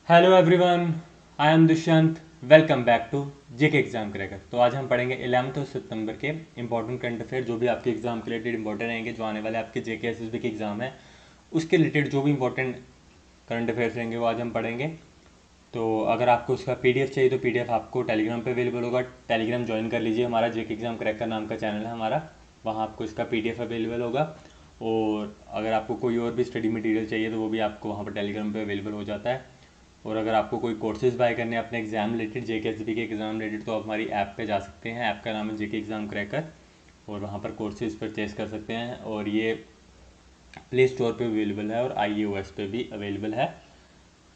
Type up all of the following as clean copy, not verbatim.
Hello everyone, I am Dushyant. Welcome back to JK exam cracker. तो आज हम पढ़ेंगे 11 सितंबर के इंपॉर्टेंट करंट अफेयर, जो भी आपके एग्जाम के रिलेटेड इंपॉर्टेंट रहेंगे, जो आने वाले आपके जेके एसएसबी के एग्जाम है उसके रिलेटेड जो भी इंपॉर्टेंट करंट अफेयर्स रहेंगे वो आज हम पढ़ेंगे। तो अगर आपको उसका पीडीएफ चाहिए तो पीडीएफ आपको टेलीग्राम पे अवेलेबल होगा। टेलीग्राम ज्वाइन कर लीजिए, हमारा जेके एग्जाम क्रैकर नाम का चैनल है हमारा, वहाँ आपको इसका पीडीएफ अवेलेबल होगा। और अगर आपको कोई और भी स्टडी मटेरियल चाहिए तो वो भी आपको वहाँ पर टेलीग्राम पे अवेलेबल हो जाता है। और अगर आपको कोई कोर्सेज बाय करने हैं अपने एग्जाम रिलेटेड, जेके एसबी के एग्जाम रिलेटेड, तो आप हमारी ऐप पे जा सकते हैं। ऐप का नाम है जेके एग्जाम क्रैकर और वहाँ पर कोर्सेज परचेज कर सकते हैं। और ये प्ले स्टोर पे अवेलेबल है और iOS पे भी अवेलेबल है।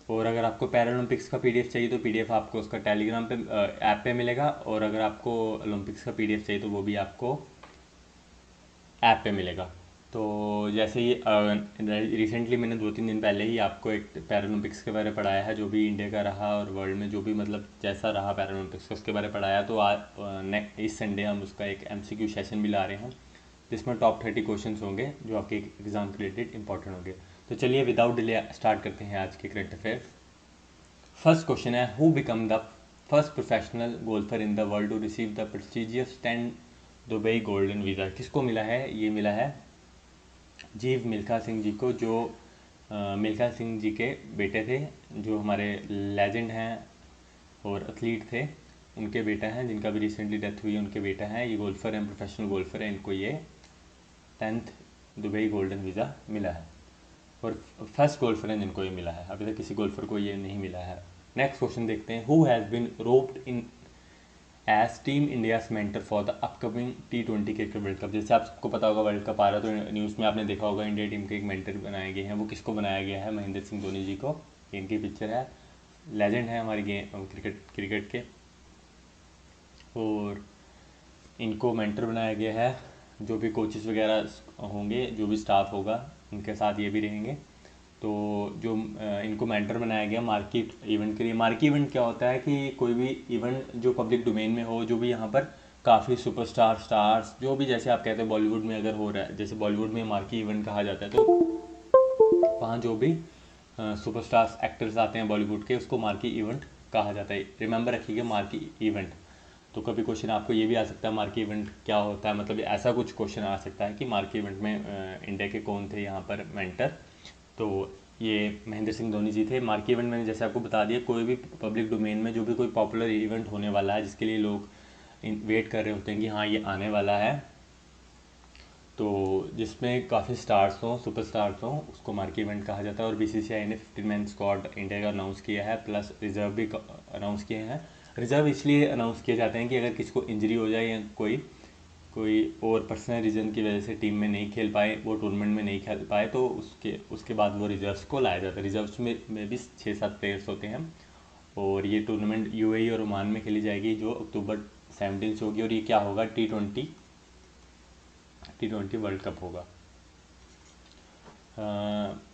और अगर आपको पैरालंपिक्स का पीडीएफ चाहिए तो पीडीएफ आपको उसका टेलीग्राम पे ऐप पे मिलेगा। और अगर आपको ओलंपिक्स का पीडीएफ चाहिए तो वो भी आपको ऐप पे मिलेगा। तो जैसे ही रिसेंटली मैंने 2-3 दिन पहले ही आपको एक पैरालंपिक्स के बारे में पढ़ाया है, जो भी इंडिया का रहा और वर्ल्ड में जो भी मतलब जैसा रहा पैरालंपिक्स का, उसके बारे में पढ़ाया। तो आज इस संडे हम उसका एक एमसीक्यू सेशन भी ला रहे हैं जिसमें टॉप 30 क्वेश्चंस होंगे जो आपके एग्जाम के रिलेटेड इंपॉर्टेंट होंगे। तो चलिए विदाउट डिले स्टार्ट करते हैं आज के करंट अफेयर। फर्स्ट क्वेश्चन है, who become the first professional golfer in the world to receive the prestigious 10 Dubai golden visa. किसको मिला है? ये मिला है जीव मिल्खा सिंह जी को, जो मिल्खा सिंह जी के बेटे थे, जो हमारे लेजेंड हैं और एथलीट थे, उनके बेटा हैं, जिनका भी रिसेंटली डेथ हुई है, उनके बेटा हैं। ये गोल्फर हैं, प्रोफेशनल गोल्फर हैं, इनको ये 10th दुबई गोल्डन वीज़ा मिला है और फर्स्ट गोल्फर हैं जिनको ये मिला है। अभी तक किसी गोल्फर को ये नहीं मिला है। नेक्स्ट क्वेश्चन देखते हैं, who has been roped in as team India's mentor for the upcoming T20 cricket world cup. जैसे आपको पता होगा वर्ल्ड कप आ रहा है, तो न्यूज़ में आपने देखा होगा इंडिया टीम के एक मेंटर बनाए गए हैं। वो किसको बनाया गया है? महेंद्र सिंह धोनी जी को। इनकी पिक्चर है, लेजेंड है हमारी गेम क्रिकेट के, और इनको मेंटर बनाया गया है। जो भी कोचेस वगैरह होंगे, जो भी स्टाफ होगा, उनके साथ ये भी रहेंगे। तो जो इनको मेंटर बनाया गया मार्केट इवेंट के लिए। मार्केट इवेंट क्या होता है कि कोई भी इवेंट जो पब्लिक डोमेन में हो, जो भी यहाँ पर काफ़ी सुपरस्टार स्टार्स, जो भी जैसे आप कहते हैं बॉलीवुड में अगर हो रहा है, जैसे बॉलीवुड में मार्केट इवेंट कहा जाता है, तो वहाँ जो भी सुपरस्टार्स एक्टर्स आते हैं बॉलीवुड के, उसको मार्केट इवेंट कहा जाता है। रिमेंबर रखिएगा, मार्केट इवेंट। तो कभी क्वेश्चन आपको ये भी आ सकता है मार्केट इवेंट क्या होता है, मतलब ऐसा कुछ क्वेश्चन आ सकता है कि मार्केट इवेंट में इंडिया के कौन थे यहाँ पर मेंटर। तो ये महेंद्र सिंह धोनी जी थे। मार्केट इवेंट मैंने जैसे आपको बता दिया, कोई भी पब्लिक डोमेन में जो भी कोई पॉपुलर इवेंट होने वाला है, जिसके लिए लोग वेट कर रहे होते हैं कि हाँ ये आने वाला है, तो जिसमें काफ़ी स्टार्स हों, सुपर स्टार्स हों, उसको मार्केट इवेंट कहा जाता है। और बीसीसीआई ने 15 मैन स्क्वाड इंडिया का अनाउंस किया है, प्लस रिजर्व भी अनाउंस किए हैं। रिजर्व इसलिए अनाउंस किए जाते हैं कि अगर किसी को इंजरी हो जाए या कोई कोई और पर्सनल रीज़न की वजह से टीम में नहीं खेल पाए, वो टूर्नामेंट में नहीं खेल पाए, तो उसके बाद वो रिजर्व्स को लाया जाता है। रिजर्व्स में भी 6-7 प्लेयर्स होते हैं। और ये टूर्नामेंट यूएई और ओमान में खेली जाएगी, जो अक्टूबर 17 से होगी। और ये क्या होगा? टी ट्वेंटी वर्ल्ड कप होगा।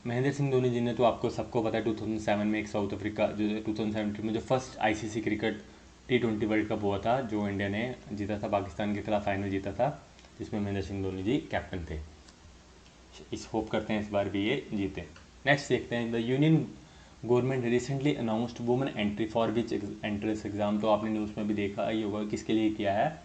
महेंद्र सिंह धोनी जी ने तो आपको सबको पता है 2007 में एक साउथ अफ्रीका, जो 2017 में जो first ICC cricket T20 world cup हुआ था, जो इंडिया ने जीता था, पाकिस्तान के खिलाफ फाइनल जीता था, जिसमें महेंद्र सिंह धोनी जी कैप्टन थे। इस होप करते हैं इस बार भी ये जीते। नेक्स्ट देखते हैं, the union government recently announced women entry for which entrance exam. तो आपने न्यूज़ में भी देखा ही होगा, किसके लिए किया है?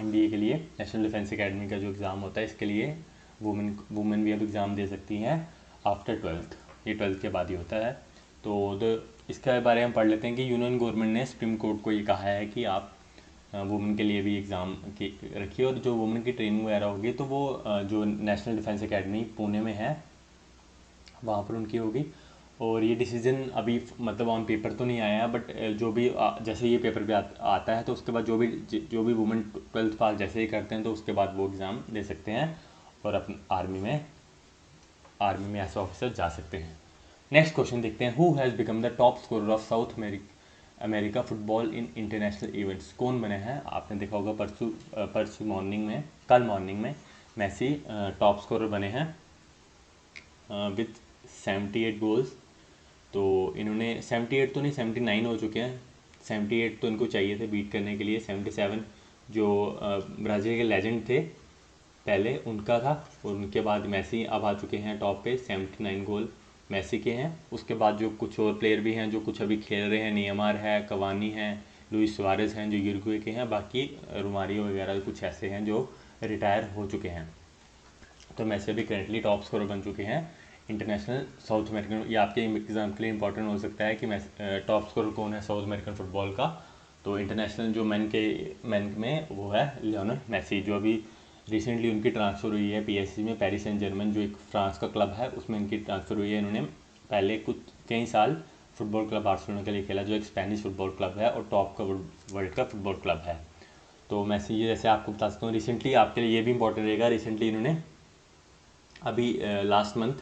एमबीए के लिए, नेशनल डिफेंस एकेडमी का जो एग्ज़ाम होता है, इसके लिए वुमेन भी अब एग्ज़ाम दे सकती हैं आफ्टर 12th। ये 12th के बाद ही होता है। तो इसके बारे में पढ़ लेते हैं कि यूनियन गवर्नमेंट ने सुप्रीम कोर्ट को ये कहा है कि आप वुमेन के लिए भी एग्ज़ाम की रखिए, और जो वुमेन की ट्रेनिंग वगैरह होगी तो वो जो नेशनल डिफेंस एकेडमी पुणे में है वहाँ पर उनकी होगी। और ये डिसीजन अभी मतलब ऑन पेपर तो नहीं आया है, बट जो भी जैसे ये पेपर पे आता है, तो उसके बाद जो भी वुमेन 12th पास जैसे ही करते हैं, तो उसके बाद वो एग्ज़ाम दे सकते हैं और अपनी आर्मी में ऐसे ऑफिसर जा सकते हैं। नेक्स्ट क्वेश्चन देखते हैं, who has become the top scorer of south America football in international events. कौन बने हैं? आपने देखा होगा परसों मॉर्निंग में, कल मॉर्निंग में मेसी टॉप स्कोरर बने हैं विथ 78 गोल्स। तो इन्होंने 78 तो नहीं, 79 हो चुके हैं। 78 तो इनको चाहिए थे बीट करने के लिए। 77 जो ब्राज़ील के लेजेंड थे पहले, उनका था, और उनके बाद मेसी अब आ चुके हैं टॉप पे 79 गोल मेसी के हैं। उसके बाद जो कुछ और प्लेयर भी हैं जो कुछ अभी खेल रहे हैं, नेमार है, कवानी है, लुइस सुआरेज हैं जो यूरुग्वे के हैं, बाकी रोमारियो वगैरह कुछ ऐसे हैं जो रिटायर हो चुके हैं। तो मेसी अभी करेंटली टॉप स्कोरर बन चुके हैं इंटरनेशनल साउथ अमेरिकन। ये आपके एग्जाम के लिए इंपॉर्टेंट हो सकता है कि टॉप स्कोरर कौन है साउथ अमेरिकन फुटबॉल का। तो इंटरनेशनल जो मैन में वो है लियोनेल मेसी, जो अभी रिसेंटली उनकी ट्रांसफ़र हुई है पीएसजी में, पेरिस सेंट जर्मन जो एक फ्रांस का क्लब है उसमें इनकी ट्रांसफ़र हुई है। इन्होंने पहले कई साल फुटबॉल क्लब बार्सिलोना के लिए खेला जो एक स्पेनिश फुटबॉल क्लब है और टॉप का वर्ल्ड का फुटबॉल क्लब है। तो मेसी ये जैसे आपको बता सकता हूँ, रिसेंटली आपके लिए ये भी इंपॉर्टेंट रहेगा, रिसेंटली इन्होंने अभी लास्ट मंथ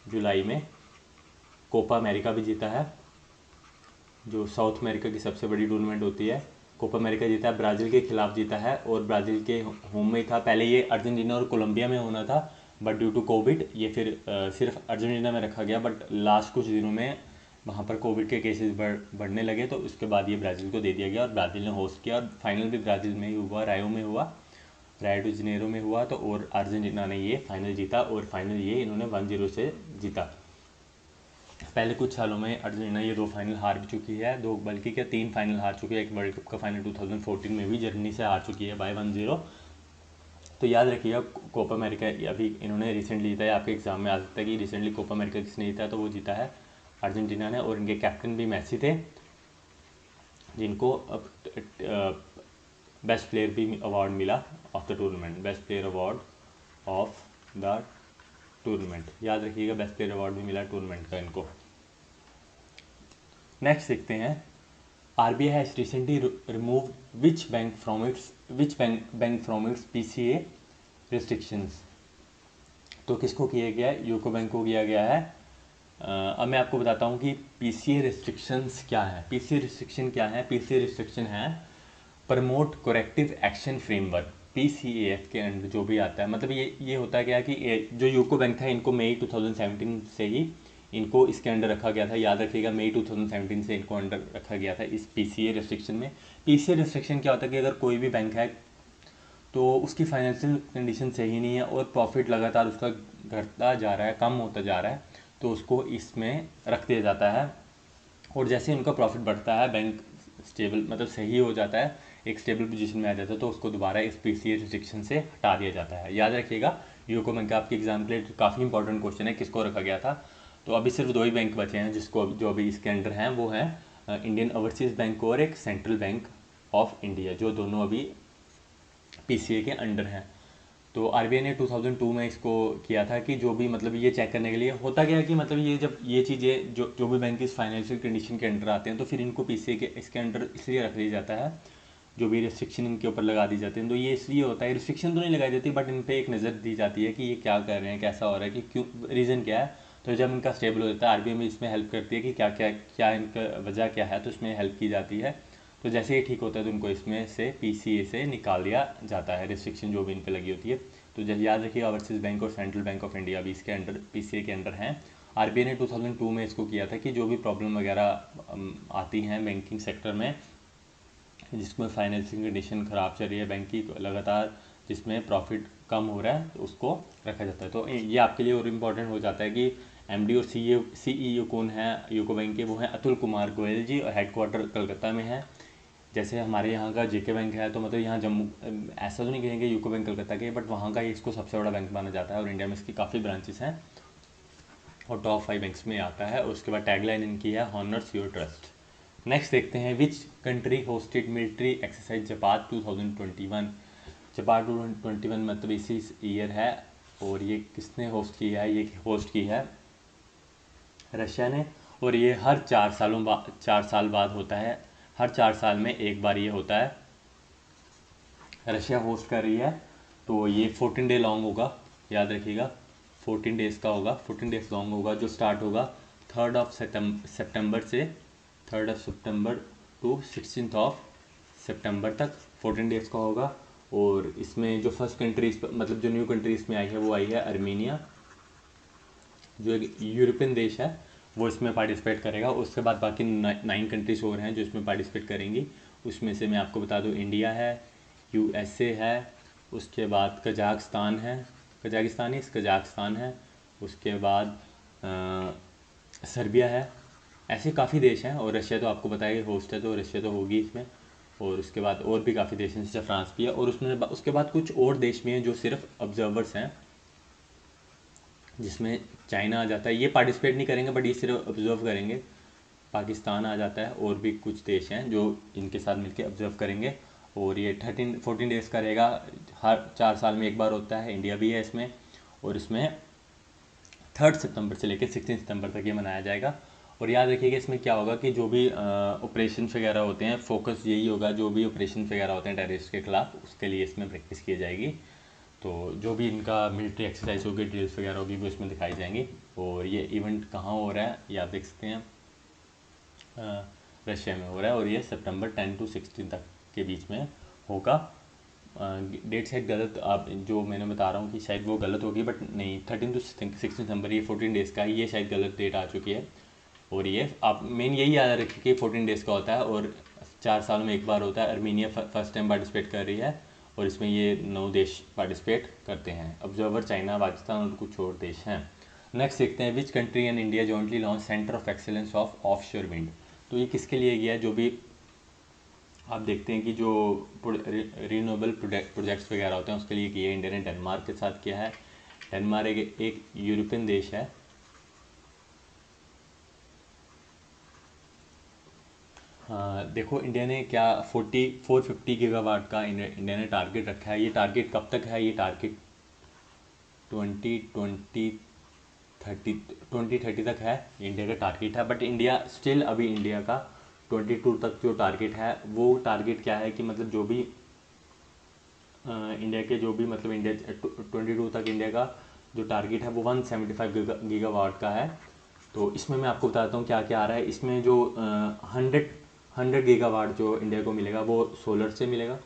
जुलाई में कोपा अमेरिका भी जीता है, जो साउथ अमेरिका की सबसे बड़ी टूर्नामेंट होती है। कोपा अमेरिका जीता है, ब्राज़ील के खिलाफ जीता है और ब्राज़ील के होम में था। पहले ये अर्जेंटीना और कोलंबिया में होना था बट ड्यू टू कोविड ये फिर सिर्फ अर्जेंटीना में रखा गया, बट लास्ट कुछ दिनों में वहाँ पर कोविड के केसेस बढ़ने लगे तो उसके बाद ये ब्राज़ील को दे दिया गया और ब्राज़ील ने होस्ट किया और फाइनल भी ब्राज़ील में ही हुआ, रायो में हुआ, रायो डी जनेरो में हुआ। तो और अर्जेंटीना ने ये फाइनल जीता और फाइनल ये इन्होंने 1-0 से जीता। पहले कुछ सालों में अर्जेंटीना ये 2 फाइनल हार भी चुकी है, 2 बल्कि क्या 3 फाइनल हार चुकी है। एक वर्ल्ड कप का फाइनल 2014 में भी जर्मनी से हार चुकी है बाय 1-0। तो याद रखिएगा कोपा अमेरिका अभी इन्होंने रिसेंटली जीता है। आपके एग्जाम में आ सकता है कि रिसेंटली कोपा अमेरिका किसने जीता है, तो वो जीता है अर्जेंटीना ने और इनके कैप्टन भी मेसी थे, जिनको बेस्ट प्लेयर भी अवार्ड मिला of the tournament, best player award of the tournament. याद रखिएगा बेस्ट प्लेयर अवार्ड भी मिला टूर्नामेंट का इनको। नेक्स्ट देखते हैं, RBI has recently remove which bank from its PCA restrictions. तो किसको किया गया है, यूको बैंक को किया गया है। अब मैं आपको बताता हूँ कि PCA रिस्ट्रिक्शंस क्या है। PCA रिस्ट्रिक्शन क्या है, PCA रिस्ट्रिक्शन है promote corrective action framework, PCAF के अंडर जो भी आता है। मतलब ये होता है क्या कि जो यूको बैंक था इनको मई 2017 से ही इनको इसके अंडर रखा गया था। याद रखिएगा मई 2017 से इनको अंडर रखा गया था इस PCA रिस्ट्रिक्शन में। PCA रिस्ट्रिक्शन क्या होता है कि अगर कोई भी बैंक है तो उसकी फाइनेंशियल कंडीशन सही नहीं है और प्रॉफिट लगातार उसका घटता जा रहा है, कम होता जा रहा है, तो उसको इसमें रख दिया जाता है। और जैसे उनका प्रॉफिट बढ़ता है, बैंक स्टेबल मतलब सही हो जाता है, एक स्टेबल पोजीशन में आ जाता है, तो उसको दोबारा इस PCA रिस्ट्रिक्शन से हटा दिया जाता है। याद रखिएगा यूको बैंक का आपके एग्जाम के लिए काफ़ी इंपॉर्टेंट क्वेश्चन है, किसको रखा गया था। तो अभी सिर्फ 2 ही बैंक बचे हैं जिसको जो अभी इसके अंडर हैं, वो हैं इंडियन ओवरसीज़ बैंक और एक सेंट्रल बैंक ऑफ इंडिया, जो दोनों अभी PCA के अंडर हैं। तो RBI ने 2002 में इसको किया था कि जो भी मतलब ये चेक करने के लिए होता गया कि मतलब ये जब ये चीज़ें जो भी बैंक इस फाइनेंशियल कंडीशन के अंडर आते हैं तो फिर इनको PCA के इसके अंडर इसलिए रख दिया जाता है, जो भी रिस्ट्रिक्शन इनके ऊपर लगा दी जाती है। तो ये इसलिए होता है, रिस्ट्रिक्शन तो नहीं लगाई जाती बट इन पर एक नज़र दी जाती है कि ये क्या कर रहे हैं, कैसा हो रहा है, कि क्यों, रीज़न क्या है। तो जब इनका स्टेबल हो जाता है RBI में इसमें हेल्प करती है कि क्या इनका वजह क्या है, तो इसमें हेल्प की जाती है। तो जैसे ही ठीक होता है तो उनको इसमें से PCA से निकाल दिया जाता है, रिस्ट्रिक्शन जो भी इन पे लगी होती है। तो जैसे याद रखिए ओवरसीज़ बैंक और सेंट्रल बैंक ऑफ इंडिया भी इसके अंडर PCA के अंडर हैं। RBI ने 2002 में इसको किया था कि जो भी प्रॉब्लम वगैरह आती हैं बैंकिंग सेक्टर में, जिसमें फाइनेंशियल कंडीशन ख़राब चल रही है बैंक की लगातार, जिसमें प्रॉफिट कम हो रहा है, तो उसको रखा जाता है। तो ये आपके लिए और इम्पॉर्टेंट हो जाता है कि MD और CEO कौन है यूको बैंक के, वो हैं अतुल कुमार गोयल जी और हेडक्वार्टर कलकत्ता में है। जैसे हमारे यहाँ का JK बैंक है, तो मतलब यहाँ जम्मू, ऐसा तो नहीं कहेंगे यूको बैंक कलकत्ता के, बट वहाँ का इसको सबसे बड़ा बैंक माना जाता है और इंडिया में इसकी काफ़ी ब्रांचेस हैं और टॉप 5 बैंक्स में आता है। और उसके बाद टैगलाइन इनकी है हॉनर्स योर ट्रस्ट। नेक्स्ट देखते हैं, which country hosted military exercise जपात 2021। जपात 2021 मतलब इसी ईयर है और ये किसने होस्ट किया है, ये होस्ट की है रशिया ने। और ये हर 4 साल बाद होता है, हर 4 साल में एक बार ये होता है, रशिया होस्ट कर रही है। तो ये 14 डे लॉन्ग होगा, याद रखिएगा 14 डेज़ का होगा, 14 डेज़ लॉन्ग होगा, जो स्टार्ट होगा 3 सितंबर से 3 सितंबर टू 16 सितंबर तक 14 डेज़ का होगा। और इसमें जो फर्स्ट कंट्रीज मतलब जो न्यू कंट्रीज में आई है वो आई है अर्मेनिया, जो एक यूरोपियन देश है, वो इसमें पार्टिसिपेट करेगा। उसके बाद बाकी 9 कंट्रीज और हैं जो इसमें पार्टिसिपेट करेंगी। उसमें से मैं आपको बता दूँ इंडिया है, USA है, उसके बाद कजाकिस्तान है, कजाकिस्तान है, उसके बाद सर्बिया है, ऐसे काफ़ी देश हैं। और रशिया तो आपको पता है कि होस्ट है, तो रशिया तो होगी इसमें। और उसके बाद और भी काफ़ी देश हैं, जैसे फ्रांस भी है। और उसमें उसके बाद कुछ और देश भी हैं जो सिर्फ ऑब्जर्वर्स हैं, जिसमें चाइना आ जाता है। ये पार्टिसिपेट नहीं करेंगे बट ये सिर्फ ऑब्जर्व करेंगे। पाकिस्तान आ जाता है, और भी कुछ देश हैं जो इनके साथ मिलकर ऑब्जर्व करेंगे। और ये 14 डेज़ का रहेगा, हर 4 साल में एक बार होता है। इंडिया भी है इसमें। और इसमें 3 सितंबर से लेकर 16 सितंबर तक ये मनाया जाएगा। और याद रखिएगा इसमें क्या होगा कि जो भी ऑपरेशन वगैरह होते हैं, फोकस यही होगा, जो भी ऑपरेशन वगैरह होते हैं टेररिस्ट के खिलाफ, उसके लिए इसमें प्रैक्टिस की जाएगी। तो जो भी इनका मिलिट्री एक्सरसाइज होगी, ड्रिल्स वगैरह होगी, वो इसमें दिखाई जाएंगी। और ये इवेंट कहाँ हो रहा है ये आप देख सकते हैं, रशिया में हो रहा है। और ये सितंबर 10 to 16 तक के बीच में होगा। डेट शायद गलत, आप जो मैंने बता रहा हूँ कि शायद वो गलत होगी, बट नहीं, 13 to 16 सितंबर, ये 14 डेज़ का है। ये शायद गलत डेट आ चुकी है। और ये आप मेन यही याद रखिए कि 14 डेज़ का होता है और 4 साल में एक बार होता है। अर्मीनिया फर्स्ट टाइम पार्टिसिपेट कर रही है, और इसमें ये 9 देश पार्टिसिपेट करते हैं। ऑब्जर्वर चाइना, पाकिस्तान और कुछ और देश हैं। नेक्स्ट देखते हैं, which country and India jointly launch centre of excellence of offshore wind. तो ये किसके लिए गया है? जो भी आप देखते हैं कि जो रिन्यूएबल प्रोजेक्ट्स वगैरह होते हैं, उसके लिए किया है। इंडिया ने डेनमार्क के साथ किया है। डेनमार्क एक यूरोपियन देश है। देखो इंडिया ने क्या 450 गीगावाट का इंडिया ने टारगेट रखा है। ये टारगेट कब तक है? ये टारगेट 2030 तक है, इंडिया का टारगेट है। बट इंडिया स्टिल अभी इंडिया का 22 तक जो टारगेट है, वो टारगेट क्या है कि मतलब जो भी इंडिया के जो भी मतलब इंडिया 22 तक इंडिया का जो टारगेट है वो 175 गीगावाट का है। तो इसमें मैं आपको बताता हूँ क्या क्या आ रहा है। इसमें जो 100 गीगावाट जो इंडिया को मिलेगा वो सोलर से मिलेगा।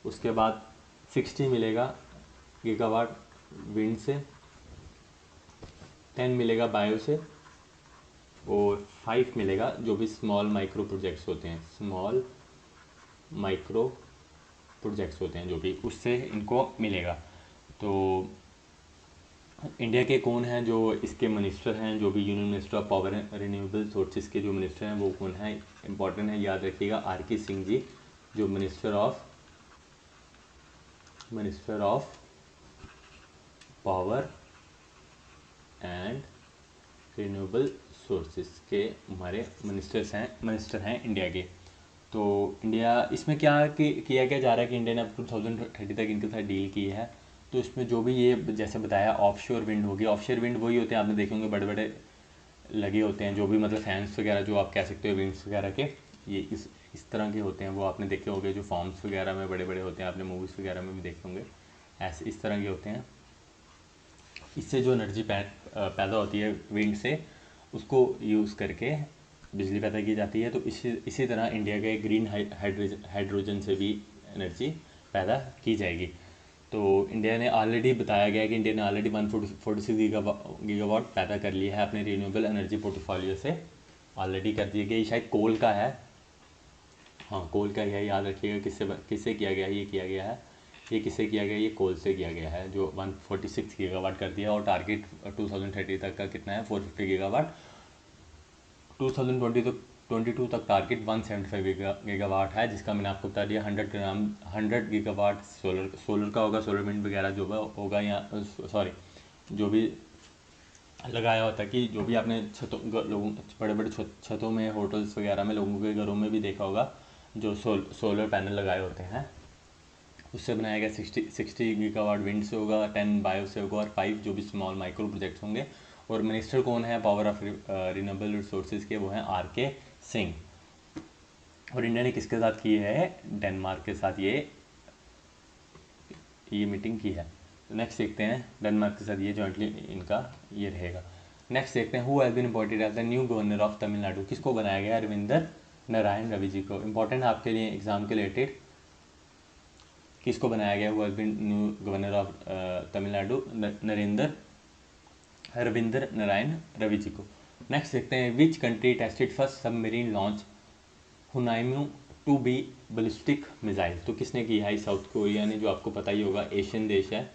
उसके बाद 60 मिलेगा गीगावाट विंड से, 10 मिलेगा बायो से, और 5 मिलेगा जो भी स्मॉल माइक्रो प्रोजेक्ट्स होते हैं, स्मॉल माइक्रो प्रोजेक्ट्स होते हैं जो भी, उससे इनको मिलेगा। तो इंडिया के कौन हैं जो इसके मिनिस्टर हैं? जो भी union minister of power and renewable sources के जो मिनिस्टर हैं वो कौन है? इंपॉर्टेंट है, याद रखिएगा, आर.के. सिंह जी, जो minister of power and renewable sources के हमारे मिनिस्टर हैं इंडिया के। तो इंडिया इसमें क्या किया क्या जा रहा है कि इंडिया ने अब 2030 तक इनके साथ डील की है। तो इसमें जो भी ये जैसे बताया ऑफशोर विंड होगी, ऑफशोर विंड वही होते हैं, आपने देखे होंगे बड़े बड़े लगे होते हैं, जो भी मतलब फैंस वगैरह जो आप कह सकते हो विंड्स वगैरह के, ये इस तरह के होते हैं। वो आपने देखे होंगे जो फॉर्म्स वगैरह में बड़े बड़े होते हैं, आपने मूवीज़ वगैरह में भी देखे होंगे, ऐसे इस तरह के होते हैं। इससे जो एनर्जी पैदा होती है विंड से, उसको यूज़ करके बिजली पैदा की जाती है। तो इसी तरह इंडिया के ग्रीन हाइड्रोजन से भी एनर्जी पैदा की जाएगी। तो इंडिया ने ऑलरेडी बताया गया है कि इंडिया ने ऑलरेडी 146 गीगावाट पैदा कर लिया है अपने रिन्यूएबल एनर्जी पोर्टफोलियो से, ऑलरेडी कर दिया गया। ये शायद कोल का है, हाँ कोल का है, याद रखिएगा किससे किया गया है। ये किससे किया गया है? ये कोल से किया गया है, जो 146 गीगावाट कर दिया। और टारगेट 2030 तक का कितना है? 450 गीगावाट। 2022 तक टारगेट 175 गीगावाट है, जिसका मैंने आपको बता दिया। 100 गीगावाट सोलर का होगा, सोलर विंड वगैरह जो होगा, या सॉरी जो भी लगाया होता है कि जो भी आपने छतों लोगों बड़े बड़े छतों में, होटल्स वगैरह में, लोगों के घरों में भी देखा होगा, जो सोलर पैनल लगाए होते हैं, उससे बनाया गया। 60 गीगावाट विंड से होगा, 10 बायो से होगा, और 5 जो भी स्मॉल माइक्रो प्रोजेक्ट्स होंगे। और मिनिस्टर कौन है पावर ऑफ रिन्यूएबल रिसोर्सेज के? वो हैं आर.के. सिंह। और इंडिया ने किसके साथ की है? डेनमार्क के साथ ये मीटिंग की है। तो नेक्स्ट देखते हैं, डेनमार्क के साथ ये जॉइंटली इनका ये रहेगा। नेक्स्ट देखते हैं, who has been appointed as the new governor of Tamil Nadu. किसको बनाया गया? रविंदर नारायण रवि जी को। इंपॉर्टेंट है आपके लिए एग्जाम के रिलेटेड, किसको बनाया गया? Who has been new governor of Tamil Nadu? Ravinder Narayan Ravi ji को। नेक्स्ट देखते हैं, which country tested first submarine launch हुनाइम्यू 2B बैलिस्टिक मिसाइल। तो किसने की है? साउथ कोरिया ने, जो आपको पता ही होगा, एशियन देश है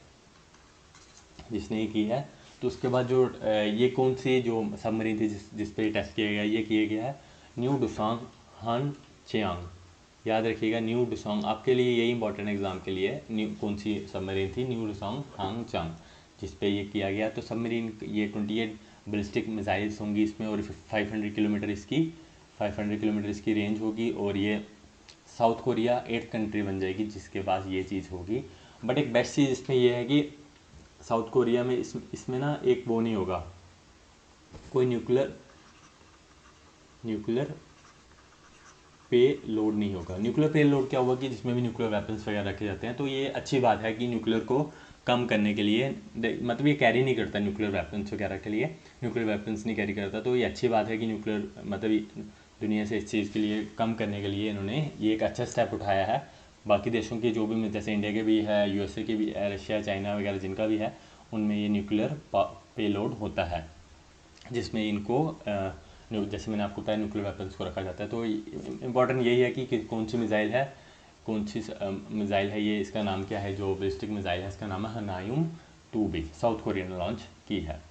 जिसने ही की है। तो उसके बाद जो ये कौन सी जो सबमरीन थी जिस पे टेस्ट किया गया, ये किया गया है न्यू डुसोंग हान चियांग। याद रखिएगा न्यू डुसोंग, आपके लिए यही इंपॉर्टेंट एग्जाम के लिए न्यू कौन सी सबमरीन थी, न्यू डुसोंग हांग चांग, जिस पे ये किया गया। तो सबमरीन ये 28 बैलिस्टिक मिसाइल्स होंगी इसमें, और 500 किलोमीटर इसकी रेंज होगी। और ये साउथ कोरिया 8th कंट्री बन जाएगी जिसके पास ये चीज़ होगी। बट एक बेस्ट चीज़ इसमें ये है कि साउथ कोरिया में इसमें ना एक वो नहीं होगा, कोई न्यूक्लियर पे लोड नहीं होगा। न्यूक्लियर पे लोड क्या होगा कि जिसमें भी न्यूक्लियर वेपन्स वगैरह रखे जाते हैं। तो ये अच्छी बात है कि न्यूक्लियर को कम करने के लिए, मतलब ये कैरी नहीं करता न्यूक्लियर वेपन्स वगैरह के लिए, न्यूक्लियर वेपन्स नहीं कैरी करता। तो ये अच्छी बात है कि न्यूक्लियर मतलब दुनिया से इस चीज़ के लिए कम करने के लिए इन्होंने ये एक अच्छा स्टेप उठाया है। बाकी देशों के जो भी, जैसे इंडिया के भी है, यूएसए के भी है, रशिया चाइना वगैरह जिनका भी है, उनमें ये न्यूक्लियर पे लोड होता है, जिसमें इनको जैसे मैंने आपको बताया न्यूक्लियर वेपन्स को रखा जाता है। तो इम्पॉर्टेंट यही है कि कौन सी मिसाइल है, कौन सी मिसाइल है ये, इसका नाम क्या है, जो बैलिस्टिक मिसाइल है इसका नाम है हनायुम 2B, साउथ कोरिया ने लॉन्च की है।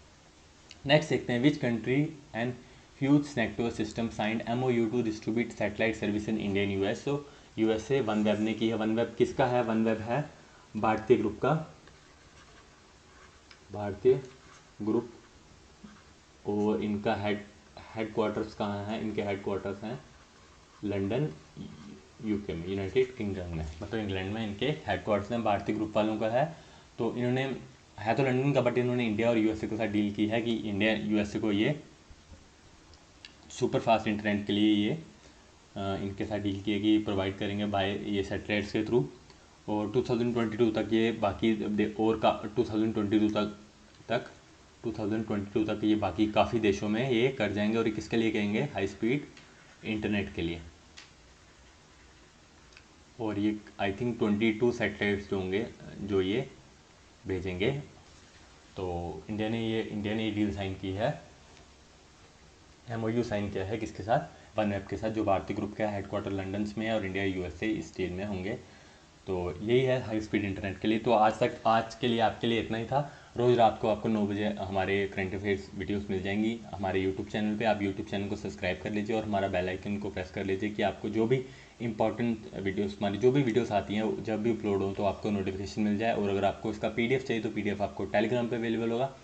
नेक्स्ट देखते हैं, which country and Hughes network system signed MOU to distribute satellite service in India and US. तो यूएसए वनवेब ने की है। वनवेब किसका है? वनवेब है भारतीय ग्रुप का, भारतीय ग्रुप। और इनका हेडक्वार्टर्स कहाँ है? इनके हेडक्वार्टर्स हैं लंदन, यूके में, यूनाइटेड किंगडम में, मतलब इंग्लैंड में इनके हेडक्वार्टर्स हैं। भारतीय ग्रुप वालों का है। तो इन्होंने, है तो लंदन का, बट इन्होंने इंडिया और यूएसए के साथ डील की है कि इंडिया यूएसए को ये सुपर फास्ट इंटरनेट के लिए ये इनके साथ डील की है कि प्रोवाइड करेंगे बाय ये सैटेलाइट्स के थ्रू। और 2022 तक ये बाकी, और का 2022 तक ये बाकी काफ़ी देशों में ये कर जाएंगे। और ये किसके लिए कहेंगे? हाई स्पीड इंटरनेट के लिए। और ये आई थिंक 22 सैटेलाइट्स जो होंगे जो ये भेजेंगे। तो इंडिया ने ये डील साइन की है, MOU साइन किया है किसके साथ? वनवेब के साथ, जो भारतीय ग्रुप का हेडक्वार्टर लंदन में है और इंडिया यूएसए इस डील में होंगे। तो यही है हाई स्पीड इंटरनेट के लिए। तो आज के लिए आपके लिए इतना ही था। रोज़ रात को आपको 9 बजे हमारे करंट अफेयर्स वीडियोस मिल जाएंगी हमारे यूट्यूब चैनल पे। आप यूट्यूब चैनल को सब्सक्राइब कर लीजिए और हमारा बेल आइकन को प्रेस कर लीजिए कि आपको जो भी इंपॉर्टेंट वीडियोस, हमारी जो भी वीडियोस आती हैं जब भी अपलोड हो तो आपको नोटिफिकेशन मिल जाए। और अगर आपको इसका PDF चाहिए तो PDF आपको टेलीग्राम पर अवेलेबल होगा।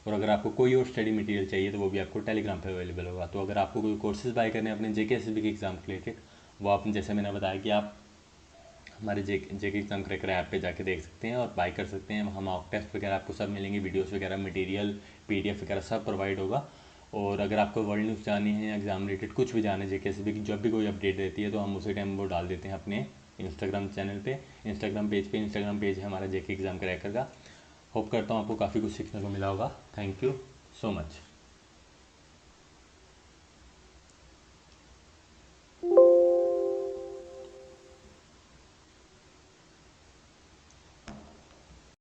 और अगर आपको कोई और स्टडी मटेरियल चाहिए तो वो भी आपको टेलीग्राम पे अवेलेबल होगा। तो अगर आपको कोई कोर्सेज बाय करने हैं अपने JK SSB के एग्ज़ाम के रिलेटेड, वो आप, जैसे मैंने बताया कि आप हमारे JK एग्ज़ाम क्रैकर ऐप पे जाके देख सकते हैं और बाय कर सकते हैं। वहाँ मॉक टेस्ट वगैरह आपको सब मिलेंगे, वीडियोस वगैरह, मटेरियल, PDF वगैरह सब प्रोवाइड होगा। और अगर आपको वर्ल्ड न्यूज़ जाननी है या एग्ज़ाम रिलेटेड कुछ भी जाना है, JK SSB की जब भी कोई अपडेट रहती है तो हम उसी टाइम वो डाल देते हैं अपने इंस्टाग्राम चैनल पे, इंस्टाग्राम पेज है हमारा JK एग्ज़ाम क्रैकर का। होप करता हूँ आपको काफ़ी कुछ सीखने को मिला होगा। Thank you so much.